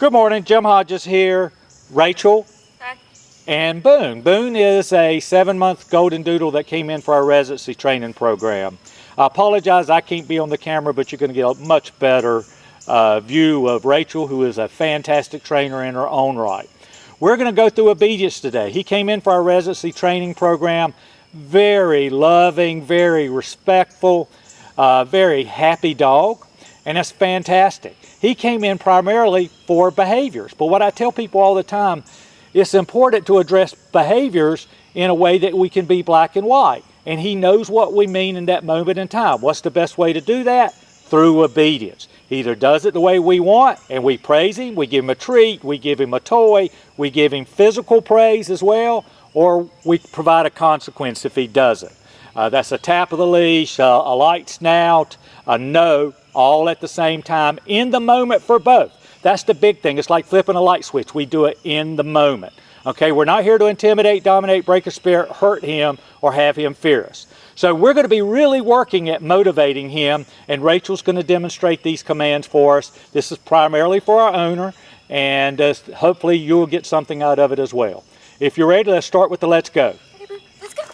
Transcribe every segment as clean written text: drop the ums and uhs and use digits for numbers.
Good morning, Jim Hodges here, Rachel, Hi. and Boone. Boone is a 7-month golden doodle that came in for our residency training program. I apologize I can't be on the camera, but you're going to get a much better view of Rachel, who is a fantastic trainer in her own right. We're going to go through obedience today. He came in for our residency training program, very loving, very respectful, very happy dog, and that's fantastic. He came in primarily for behaviors, but what I tell people all the time, it's important to address behaviors in a way that we can be black and white, and he knows what we mean in that moment in time. What's the best way to do that? Through obedience. He either does it the way we want, and we praise him, we give him a treat, we give him a toy, we give him physical praise as well, or we provide a consequence if he doesn't. That's a tap of the leash, a light snout, a no, all at the same time, in the moment for both. That's the big thing. It's like flipping a light switch. We do it in the moment. Okay, we're not here to intimidate, dominate, break a spirit, hurt him, or have him fear us. So we're going to be really working at motivating him, and Rachel's going to demonstrate these commands for us. This is primarily for our owner, and hopefully you'll get something out of it as well. If you're ready, let's start with the let's go. Let's go.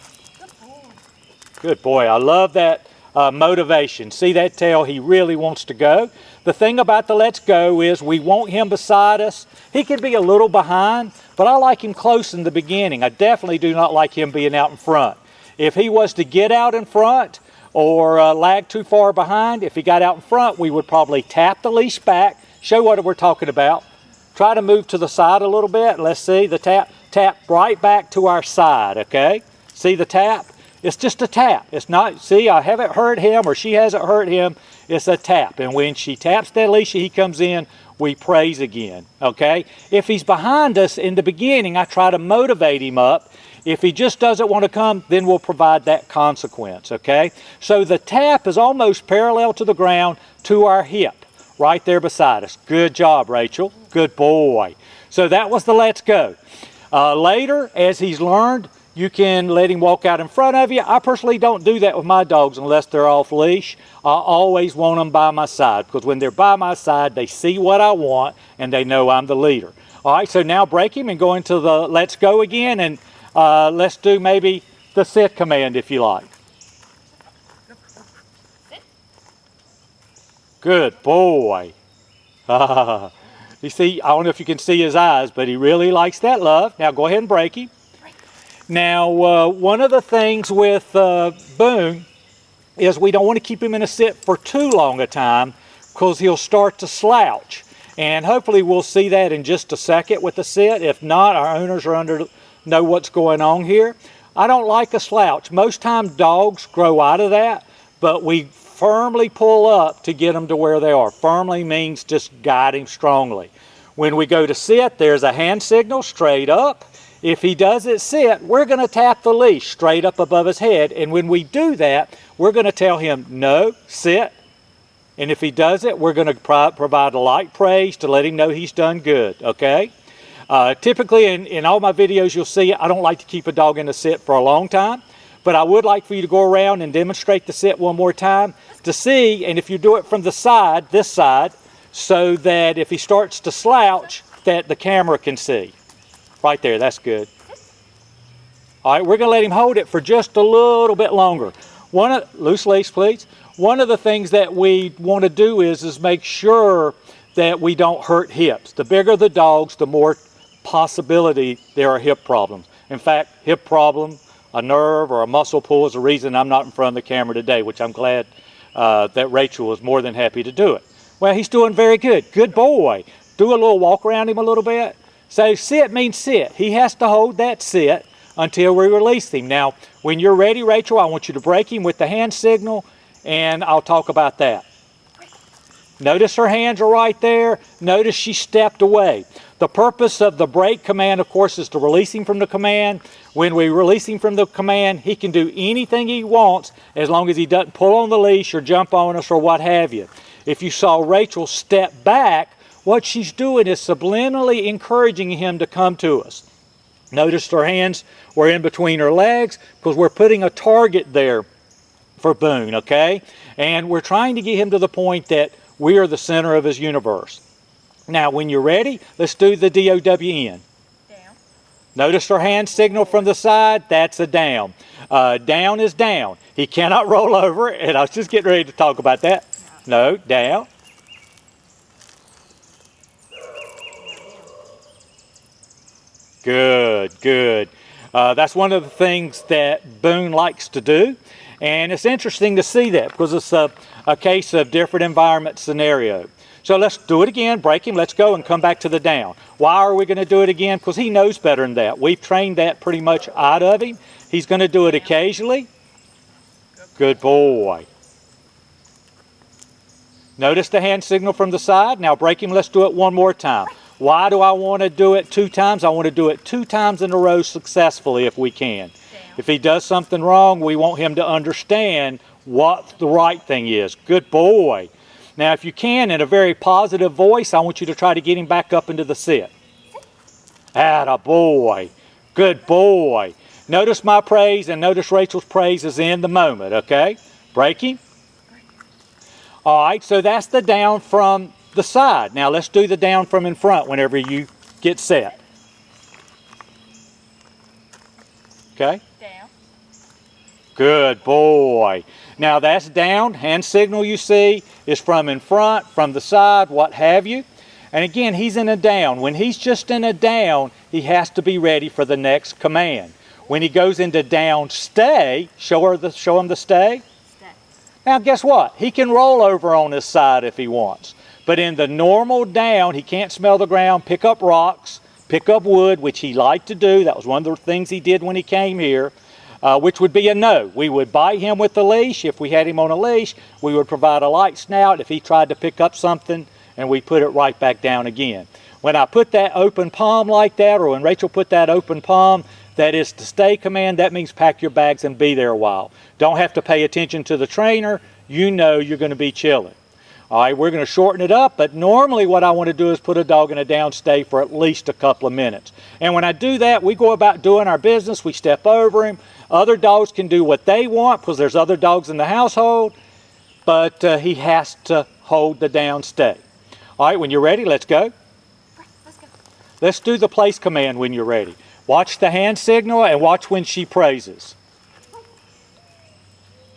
Good boy. I love that motivation. See that tail? He really wants to go. The thing about the let's go is we want him beside us. He could be a little behind, but I like him close in the beginning. I definitely do not like him being out in front. If he was to get out in front or lag too far behind, if he got out in front, we would probably tap the leash back, show what we're talking about, try to move to the side a little bit. Let's see the tap right back to our side, okay? See the tap? It's just a tap. It's not, see, I haven't hurt him or she hasn't hurt him. It's a tap. And when she taps that leash, he comes in, we praise again, okay? If he's behind us in the beginning, I try to motivate him up. If he just doesn't want to come, then we'll provide that consequence, okay? So the tap is almost parallel to the ground to our hip, right there beside us. Good job, Rachel. Good boy. So that was the let's go. Later, as he's learned, you can let him walk out in front of you. I personally don't do that with my dogs unless they're off leash. I always want them by my side, because when they're by my side, they see what I want and they know I'm the leader. All right, so now break him and go into the let's go again, and let's do maybe the sit command if you like. Good boy. You see, I don't know if you can see his eyes, but he really likes that love. Now go ahead and break him. Now, one of the things with Boone is we don't want to keep him in a sit for too long a time, because he'll start to slouch. And hopefully we'll see that in just a second with the sit. If not, our owners know what's going on here. I don't like a slouch. Most times dogs grow out of that, but we firmly pull up to get them to where they are. Firmly means just guide him strongly. When we go to sit, there's a hand signal straight up. If he doesn't sit, we're going to tap the leash straight up above his head. And when we do that, we're going to tell him, no, sit. And if he does it, we're going to provide a light praise to let him know he's done good, okay? Typically, in all my videos, you'll see I don't like to keep a dog in a sit for a long time. But I would like for you to go around and demonstrate the sit one more time to see, and if you do it from the side, this side, so that if he starts to slouch, that the camera can see. Right there, that's good. All right, we're going to let him hold it for just a little bit longer. Loose leash, please. One of the things that we want to do is make sure that we don't hurt hips. The bigger the dogs, the more possibility there are hip problems. In fact, hip problem, a nerve or a muscle pull is the reason I'm not in front of the camera today, which I'm glad that Rachel was more than happy to do it. Well, he's doing very good. Good boy. Do a little walk around him a little bit. So sit means sit. He has to hold that sit until we release him. Now, when you're ready, Rachel, I want you to break him with the hand signal, and I'll talk about that. Notice her hands are right there. Notice she stepped away. The purpose of the break command, of course, is to release him from the command. When we release him from the command, he can do anything he wants as long as he doesn't pull on the leash or jump on us or what have you. If you saw Rachel step back, what she's doing is subliminally encouraging him to come to us. Notice her hands were in between her legs because we're putting a target there for Boone, okay? And we're trying to get him to the point that we are the center of his universe. Now, when you're ready, let's do the DOWN. Down. Notice her hand signal from the side. That's a down. Down is down. He cannot roll over, and I was just getting ready to talk about that. No, down. Good, good. That's one of the things that Boone likes to do. And it's interesting to see that because it's a case of different environment scenario. So let's do it again, break him, let's go and come back to the down. Why are we going to do it again? Because he knows better than that. We've trained that pretty much out of him. He's going to do it occasionally. Good boy. Notice the hand signal from the side. Now break him, let's do it one more time. Why do I want to do it 2 times? I want to do it 2 times in a row successfully if we can. If he does something wrong, we want him to understand what the right thing is. Good boy. Now, if you can, in a very positive voice, I want you to try to get him back up into the sit. Atta boy. Good boy. Notice my praise and notice Rachel's praise is in the moment, okay? Break him. All right, so that's the down from the side. Now, let's do the down from in front whenever you get set. Okay? Down. Good boy. Now that's down. Hand signal you see is from in front, from the side, what have you. And again, he's in a down. When he's just in a down, he has to be ready for the next command. When he goes into down stay, show him the stay. Stay. Now guess what? He can roll over on his side if he wants. But in the normal down, he can't smell the ground, pick up rocks, pick up wood, which he liked to do. That was one of the things he did when he came here. Which would be a no. We would bite him with the leash. If we had him on a leash, we would provide a light snout if he tried to pick up something, and we put it right back down again. When I put that open palm like that, or when Rachel put that open palm, that is the stay command. That means pack your bags and be there a while. Don't have to pay attention to the trainer. You know you're going to be chilling. All right, we're going to shorten it up, but normally what I want to do is put a dog in a down stay for at least a couple of minutes. And when I do that, we go about doing our business. We step over him. Other dogs can do what they want because there's other dogs in the household, but he has to hold the down stay. All right, when you're ready, let's go. Let's go. Let's do the place command when you're ready. Watch the hand signal and watch when she praises.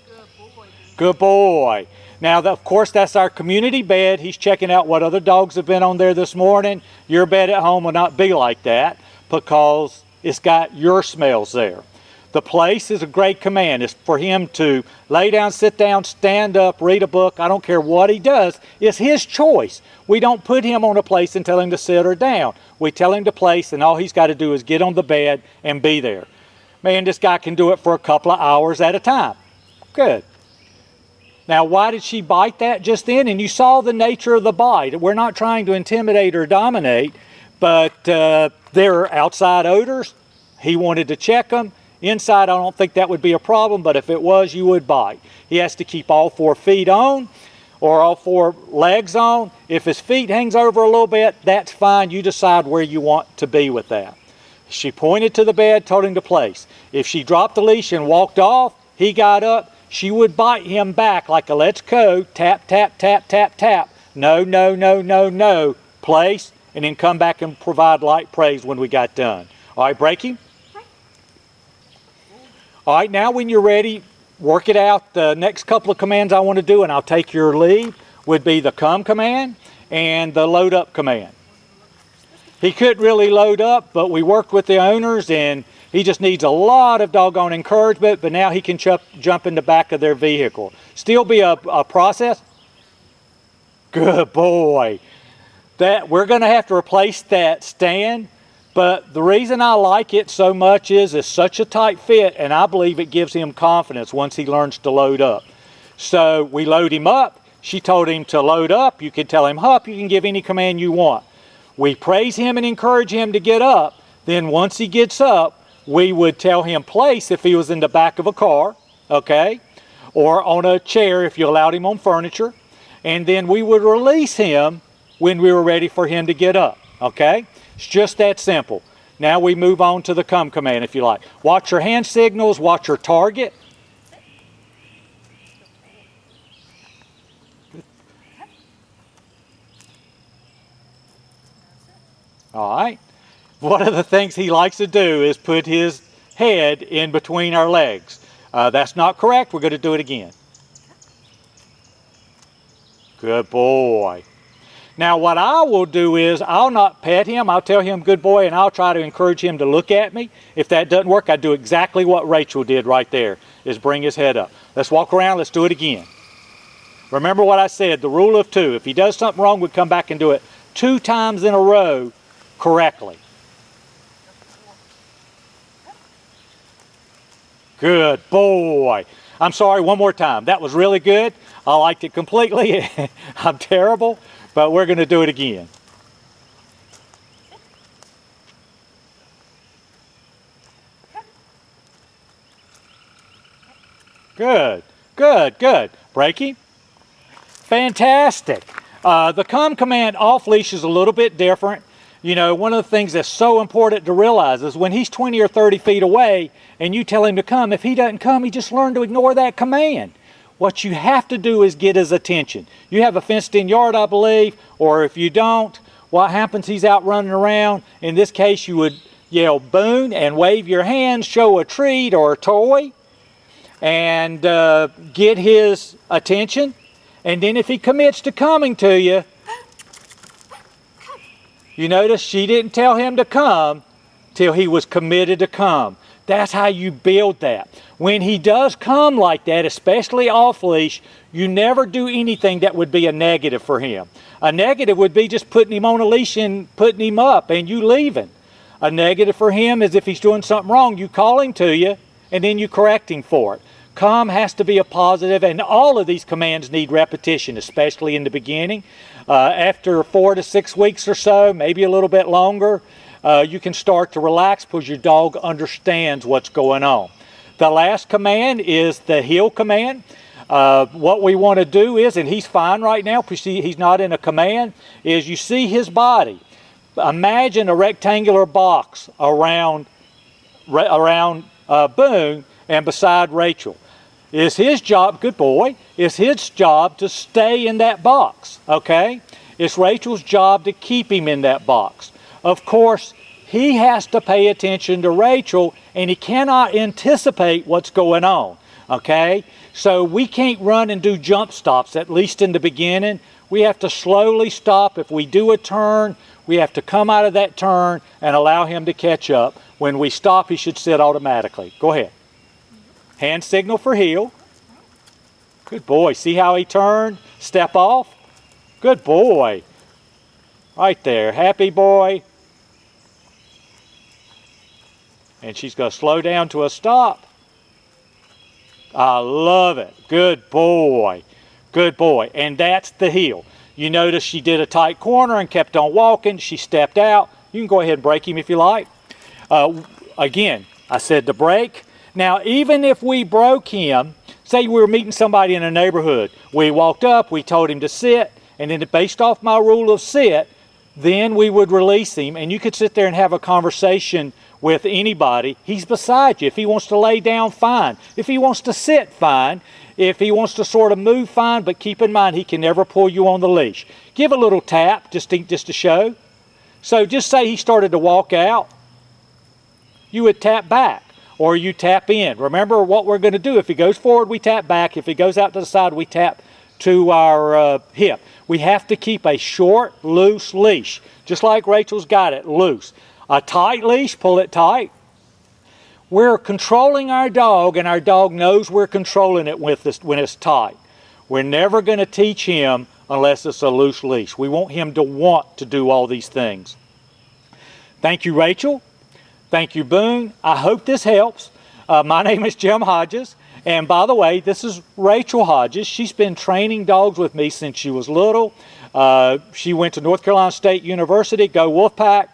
Good boy. Good boy. Now, of course, that's our community bed. He's checking out what other dogs have been on there this morning. Your bed at home will not be like that because it's got your smells there. The place is a great command. It's for him to lay down, sit down, stand up, read a book. I don't care what he does. It's his choice. We don't put him on a place and tell him to sit or down. We tell him to place, and all he's got to do is get on the bed and be there. Man, this guy can do it for a couple of hours at a time. Good. Now, why did she bite that just then? And you saw the nature of the bite. We're not trying to intimidate or dominate, but there are outside odors. He wanted to check them. Inside, I don't think that would be a problem, but if it was, you would bite. He has to keep all 4 feet on or all 4 legs on. If his feet hangs over a little bit, that's fine. You decide where you want to be with that. She pointed to the bed, told him to place. If she dropped the leash and walked off, he got up, she would bite him back like a let's go, tap, tap, tap, tap, tap. No, no, no, no, no. Place, and then come back and provide light praise when we got done. All right, break him. All right, now when you're ready, work it out. The next couple of commands I want to do, and I'll take your lead, would be the come command and the load up command. He couldn't really load up, but we worked with the owners, and he just needs a lot of doggone encouragement, but now he can jump in the back of their vehicle. Still be a process. Good boy. We're going to have to replace that stand. But the reason I like it so much is it's such a tight fit, and I believe it gives him confidence once he learns to load up. So we load him up. She told him to load up. You can tell him up. You can give any command you want. We praise him and encourage him to get up. Then once he gets up, we would tell him place if he was in the back of a car, okay, or on a chair if you allowed him on furniture. And then we would release him when we were ready for him to get up, okay? It's just that simple. Now we move on to the come command if you like. Watch your hand signals, watch your target. All right. One of the things he likes to do is put his head in between our legs. That's not correct. We're going to do it again. Good boy. Now what I will do is I'll not pet him. I'll tell him good boy, and I'll try to encourage him to look at me. If that doesn't work, I do exactly what Rachel did right there, is bring his head up. Let's walk around. Let's do it again. Remember what I said, the rule of 2. If he does something wrong, we come back and do it 2 times in a row correctly. Good boy. I'm sorry, one more time. That was really good. I liked it completely. I'm terrible, but we're going to do it again. Good, good, good. Breaky. Fantastic. The come command off leash is a little bit different. You know, one of the things that's so important to realize is when he's 20 or 30 feet away and you tell him to come, if he doesn't come, he just learned to ignore that command. What you have to do is get his attention. You have a fenced-in yard, I believe, or if you don't, what happens, he's out running around. In this case, you would yell Boone and wave your hands, show a treat or a toy, and get his attention. And then if he commits to coming to you, you notice she didn't tell him to come till he was committed to come. That's how you build that. When he does come like that, especially off leash, you never do anything that would be a negative for him. A negative would be just putting him on a leash and putting him up and you leaving. A negative for him is if he's doing something wrong, you call him to you and then you correct him for it. Come has to be a positive, and all of these commands need repetition, especially in the beginning. After 4 to 6 weeks or so, maybe a little bit longer, you can start to relax because your dog understands what's going on. The last command is the heel command. What we want to do is, and he's fine right now because he's not in a command, is you see his body. Imagine a rectangular box around Boone and beside Rachel. It's his job, good boy, it's his job to stay in that box, okay? It's Rachel's job to keep him in that box. Of course, he has to pay attention to Rachel and he cannot anticipate what's going on, okay? So we can't run and do jump stops, at least in the beginning. We have to slowly stop. If we do a turn, we have to come out of that turn and allow him to catch up. When we stop, he should sit automatically. Go ahead. Hand signal for heel. Good boy. See how he turned? Step off. Good boy. Right there. Happy boy. And she's going to slow down to a stop. I love it. Good boy. Good boy. And that's the heel. You notice she did a tight corner and kept on walking. She stepped out. You can go ahead and break him if you like. Again, I said to break. Now, even if we broke him, say we were meeting somebody in a neighborhood, we walked up, we told him to sit, and then based off my rule of sit, then we would release him, and you could sit there and have a conversation with anybody. He's beside you. If he wants to lay down, fine. If he wants to sit, fine. If he wants to sort of move, fine, but keep in mind he can never pull you on the leash. Give a little tap just to show. So just say he started to walk out, you would tap back. Or you tap in. Remember what we're going to do. If he goes forward, we tap back. If he goes out to the side, we tap to our hip. We have to keep a short, loose leash. Just like Rachel's got it, loose. A tight leash, pull it tight. We're controlling our dog, and our dog knows we're controlling it when it's tight. We're never going to teach him unless it's a loose leash. We want him to want to do all these things. Thank you, Rachel. Thank you, Boone. I hope this helps. My name is Jim Hodges. And by the way, this is Rachel Hodges. She's been training dogs with me since she was little. She went to North Carolina State University, go Wolfpack,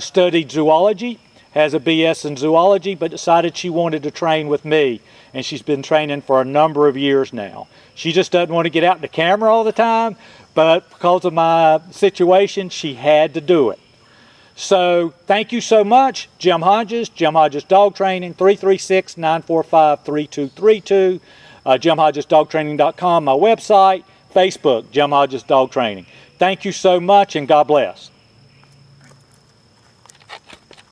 studied zoology, has a BS in zoology, but decided she wanted to train with me. And she's been training for a number of years now. She just doesn't want to get out in the camera all the time, but because of my situation, she had to do it. So thank you so much, Jim Hodges Dog Training, 336-945-3232, JimHodgesDogTraining.com, my website, Facebook, Jim Hodges Dog Training. Thank you so much and God bless.